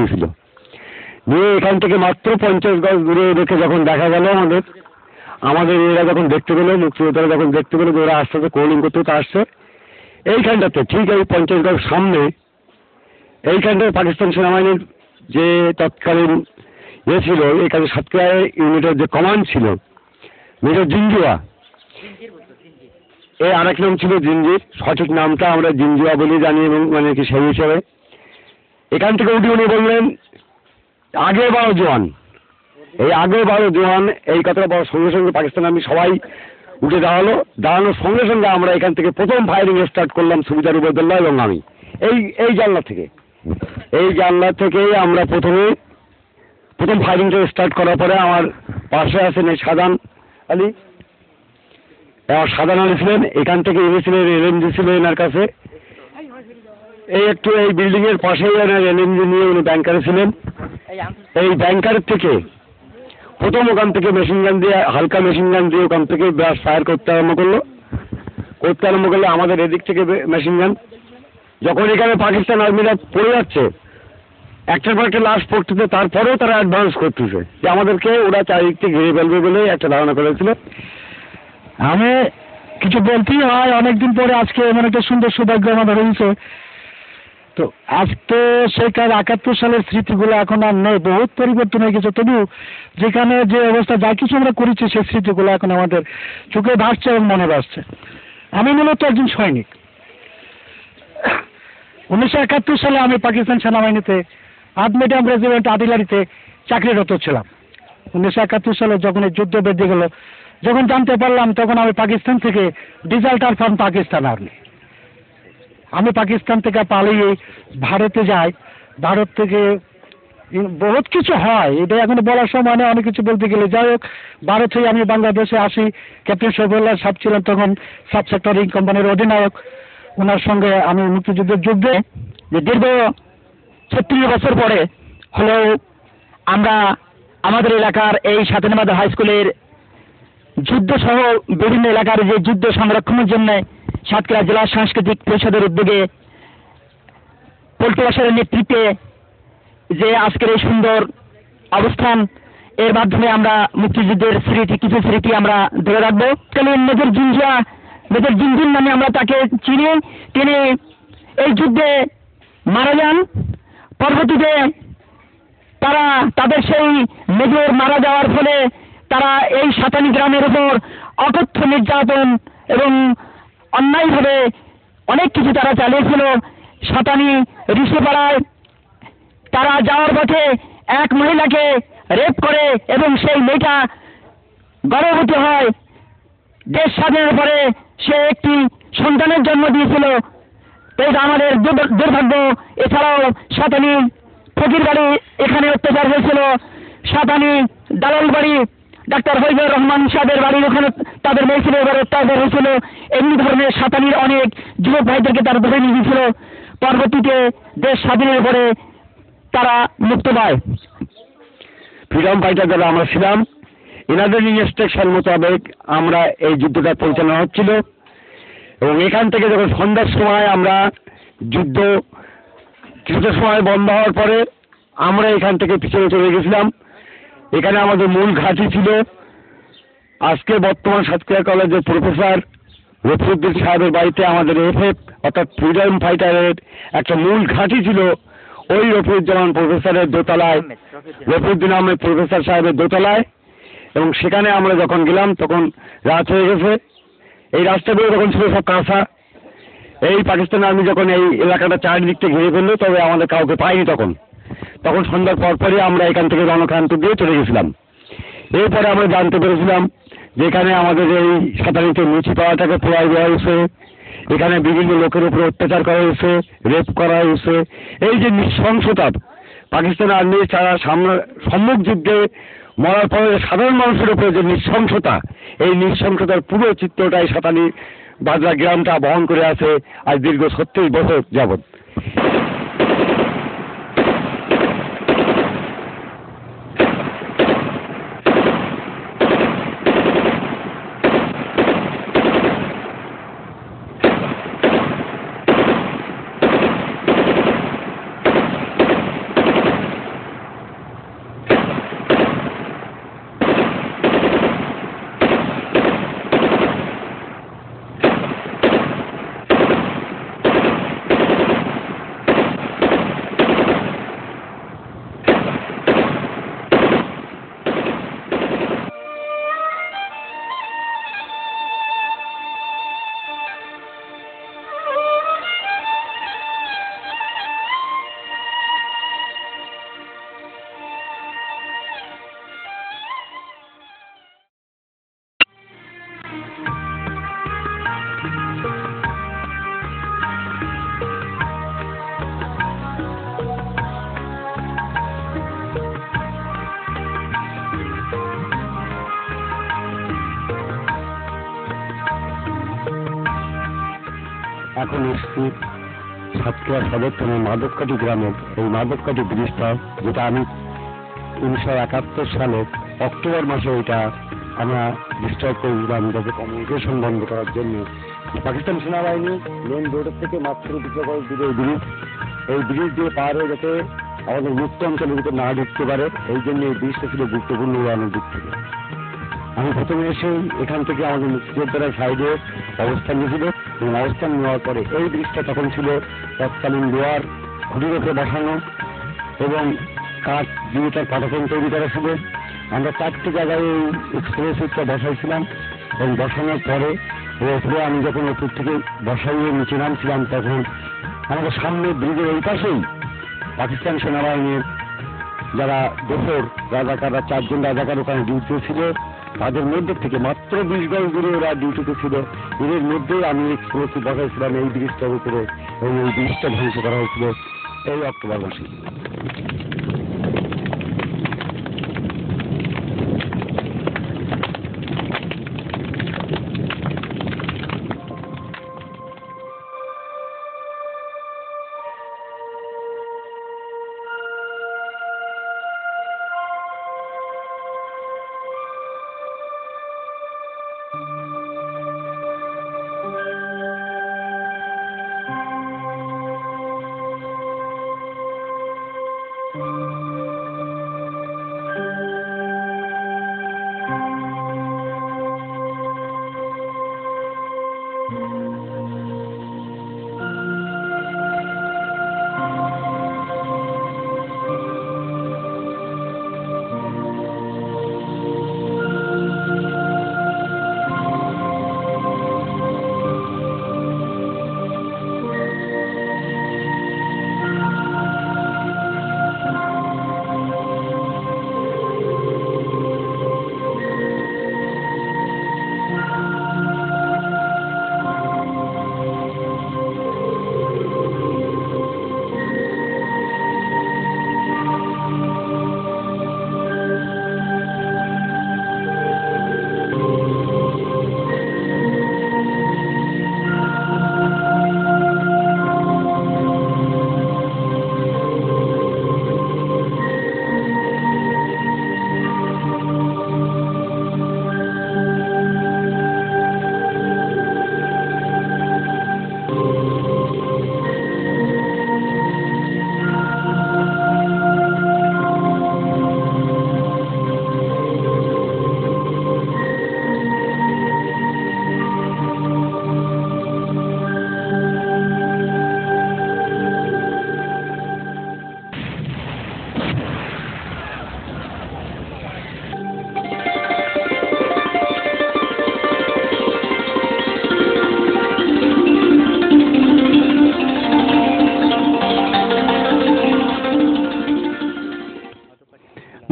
নিয়েছিল। নিয়ে এখান থেকে মাত্র 50 গজ দূরে রেখে যখন দেখা গেল আমাদের এরা যখন দেখতে পেলো, মুক্তিযোদ্ধারা যখন দেখতে পেলো যে ওরা আস্তে আস্তে কোলিং করতে আসছে, এইখানটাতে ঠিক এই 50 গজ সামনে এইখানটায় পাকিস্তান সেনাবাহিনীর যে তৎকালীন ছিল, এখানে সাতক্ষীরা ইউনিটের যে কমান্ড ছিল মেজর জিঞ্জুয়া, এই আরেক নাম ছিল জিঞ্জির, সঠিক নামটা আমরা জিঞ্জুয়া বলে জানি, এবং মানে কি সেই হিসেবে এখান থেকে উঠে উনি বললেন আগে বাড়ো জওয়ান, এই আগে বাড়ো জওয়ান, এই কথাটা বলার সঙ্গে সঙ্গে পাকিস্তান আর্মি সবাই উঠে দাঁড়ানোর সঙ্গে সঙ্গে আমরা এখান থেকে প্রথম ফায়ারিং স্টার্ট করলাম সুবিদার উবাইদুল্লাহ এবং আমি। এই জানলা থেকেই আমরা প্রথম ফায়ারিংটা স্টার্ট করার পরে আমার পাশে আছেন এই সাদান আলী ছিলেন, এখান থেকে ইনি ছিলেন এলএমজি ছিল এনার কাছে, এই একটু এই বিল্ডিং এর পাশেই এনার এলএমজি নিয়ে উনি ব্যাংকারে ছিলেন। এই ব্যাংকারের থেকে প্রথম ওখান থেকে মেশিন গান দিয়ে, হালকা মেশিন গান দিয়ে ওখান থেকে ব্রাশ ফায়ার করতে আরম্ভ করলে আমাদের এদিক থেকে মেশিন গান, যখন এখানে পাকিস্তান আর্মিরা পড়ে যাচ্ছে একটার পর একটা লাশ পড়তেছে, তারপরেও তারা অ্যাডভান্স করতেছে যে আমাদেরকে ওরা চারিদিক থেকে ঘিরে ফেলবে বলে একটা ধারণা করেছিল। আমি কিছু বলতেই হয়, অনেকদিন পরে আজকে এমন একটা সুন্দর সৌভাগ্য আমাদের হয়েছে। তো আজ তো সেকার 71 সালের স্মৃতিগুলো এখন আর নেই, বহুত পরিবর্তন হয়ে গেছে, তবু যেখানে যে অবস্থা যা কিছু আমরা করেছি সেই স্মৃতিগুলো এখন আমাদের চোখে ভাসছে এবং মনে ভাসছে। আমি মূলত একজন সৈনিক। 1971 সালে আমি পাকিস্তান সেনাবাহিনীতে 8 মিডিয়াম রেজিমেন্ট আদিলারিতে চাকরিরত ছিলাম। 1971 সালে যখন এই যুদ্ধ বেঁধে গেল, যখন জানতে পারলাম, তখন আমি পাকিস্তান থেকে ডিজাল্টার ফ্রম পাকিস্তান আর্মি, আমি পাকিস্তান থেকে পালিয়ে ভারতে যাই। ভারত থেকে বহুত কিছু হয়, এটা এখন বলার সময় নেই, অনেক কিছু বলতে গেলে। যাই হোক, ভারত থেকে আমি বাংলাদেশে আসি। ক্যাপ্টেন শফিউল্লাহ সাহেব ছিলেন তখন সাব সেক্টরিং কোম্পানির অধিনায়ক, ওনার সঙ্গে আমি মুক্তিযুদ্ধের যুদ্ধে যে দীর্ঘ 36 বছর পরে হলেও আমরা আমাদের এলাকার এই সাতেনাবাদ হাই স্কুলের যুদ্ধ সহ বিভিন্ন এলাকার যে যুদ্ধ সংরক্ষণের জন্য সাতক্ষীরা জেলা সাংস্কৃতিক পরিষদের উদ্যোগে পল্টু বাসারের নেতৃত্বে যে আজকের এই সুন্দর অবস্থান, এর মাধ্যমে আমরা মুক্তিযুদ্ধের কিছু স্মৃতি আমরা ধরে রাখবো। মেজর জিঞ্জিন নামে আমরা তাকে চিনি। তিনি এই যুদ্ধে মারা যান। পরবর্তীতে তাদের সেই মেজর মারা যাওয়ার ফলে তারা এই সাতানি গ্রামের উপর অকথ্য নির্যাতন এবং অন্যায়ভাবে অনেক কিছু তারা চালিয়েছিল। সাতানি ঋষিপাড়ায় তারা যাওয়ার পথে এক মহিলাকে রেপ করে এবং সেই মেয়েটা গর্ভবতী হয়। দেশ স্বাধীনের পরে সে একটি সন্তানের জন্ম দিয়েছিল। এটা আমাদের দুর্ভাগ্য। এছাড়াও সাতানি ফকির বাড়ি এখানে অত্যাচার হয়েছিল। সাতানি দালাল বাড়ি ডাক্তার ফজলুর রহমান সাহেবের বাড়ির ওখানে তাদের মেয়ে ছিল, এবার অত্যাচার হয়েছিল। এমনি ধরনের সাতানির অনেক যুবক ভাইদেরকে তারা ধরে নিয়ে গিয়েছিল। পরবর্তীতে দেশ স্বাধীনের পরে তারা মুক্ত পায়। ফ্রিডম ফাইটার যারা আমরা ছিলাম, এনাদের ইনস্ট্রাকশন মোতাবেক আমরা এই যুদ্ধটা পরিচালনা হচ্ছিল। এবং এখান থেকে যখন সন্ধ্যার সময় আমরা যুদ্ধ কিছুটা সময় বন্ধ হওয়ার পরে আমরা এখান থেকে পিছনে চলে গেছিলাম। এখানে আমাদের মূল ঘাঁটি ছিল আজকে বর্তমান সাতক্ষীরা কলেজের প্রফেসর রফিউদ্দিন সাহেবের বাড়িতে আমাদের এফএফ অর্থাৎ ফ্রিডম ফাইটারের একটা মূল ঘাঁটি ছিল ওই রফিউজ্জামান প্রফেসরের দোতলায়, রফিউদ্দিন আহমেদ প্রফেসর সাহেবের দোতলায়। এবং সেখানে আমরা যখন গেলাম তখন রাত হয়ে গেছে। এই রাস্তাগুলো তখন ছিল সব কাঁচা। এই পাকিস্তান আর্মি যখন এই এলাকাটা চারিদিক থেকে ঘিরে ফেললো, তবে আমাদের কাউকে পাইনি। তখন সন্ধ্যার পরপরই আমরা এখান থেকে রণক্রান্ত দিয়ে চলে গেছিলাম। এরপরে আমরা জানতে পেরেছিলাম যে এখানে আমাদের এই সাতানিতে মুচি পাওয়াটাকে পোড়াই দেওয়া হয়েছে, এখানে বিভিন্ন লোকের উপরে অত্যাচার করা হয়েছে, রেপ করা হয়েছে। এই যে নৃশংসতা, পাকিস্তান আর্মি তারা সম্মুখ যুদ্ধে মরার পরে সাধারণ মানুষের উপরে যে নৃশংসতা, এই নৃশংসতার পুরো চিত্রটাই সাতানি বাজরা গ্রামটা বহন করে আছে আজ দীর্ঘ 36 বছর যাবৎ। এখন এসছি সাতক্ষীরা সদর থানার মাধবকাঠি গ্রামের এই মাধবকাঠি ব্রিজটা, যেটা আমি 1971 সালে অক্টোবর মাসে এটা আমরা ডিস্টার্ব করেছিলাম যাতে কমিউনিকেশন বন্ধ করার জন্য। পাকিস্তান সেনাবাহিনী মেন রোডের থেকে মাত্র 2 গজ দূরে এই ব্রিজ দিয়ে পার হয়ে যাতে আমাদের মুক্ত অঞ্চলের ভিতরে না ঢুকতে পারে, এই জন্য এই ব্রিজটা ছিল গুরুত্বপূর্ণ উড়ানোর দিক থেকে। আমি প্রথমে এসেই এখান থেকে আমাদের মুক্তিযোদ্ধারা সাইডে অবস্থান নিয়েছিল এবং অবস্থান নেওয়ার পরে এই ব্রিজটা তখন ছিল তৎকালীন লোহার খুঁটির ওপরে বসানো এবং কাঠ দিয়ে তার পাটাতন তৈরি করা ছিল। আমরা 4টি জায়গায় এই এক্সপ্রেসটা বসাইছিলাম এবং বসানোর পরে ওপরে আমি যখন ওপর থেকে বসাইয়ে নিচে নামছিলাম তখন আমাদের সামনে ব্রিজের এই পাশেই পাকিস্তান সেনাবাহিনীর যারা দোসর রাজাকাররা 4 জন রাজাকার ওখানে ডিউটি ছিল, তাদের মধ্যে থেকে মাত্র 20 গজ দূরে ওরা ডিউটিতে ছিল। এর মধ্যেই আমি এক্সপ্রেসে বসাইছিলাম এই ব্রিজটার উপরে এবং এই ব্রিজটা ধ্বংস করা হয়েছিল এই অক্টোবর মাসে।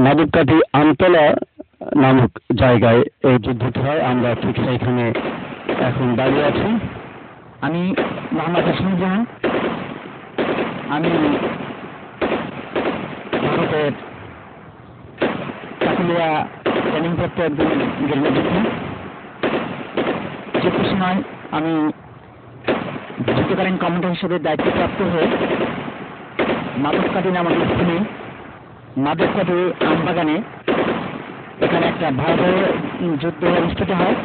মাধবকাঠি আমতলা নামক জায়গায় এই যুদ্ধটি হয়। আমরা ঠিক সেইখানে এখন দাঁড়িয়ে আছি। আমি মোহাম্মদ হাসিমুজ্জামান, আমি ভারতের চাকুলিয়া ট্রেনিং করতে একজন গেরিলা যুদ্ধ সময় আমি যুদ্ধকালীন কমান্ডার হিসেবে দায়িত্বপ্রাপ্ত হয়ে মাধবকাঠি নামক স্থানে মাধবকাঠি আমবাগানে এখানে একটা ভারতের যুদ্ধ অনুষ্ঠিত হয়।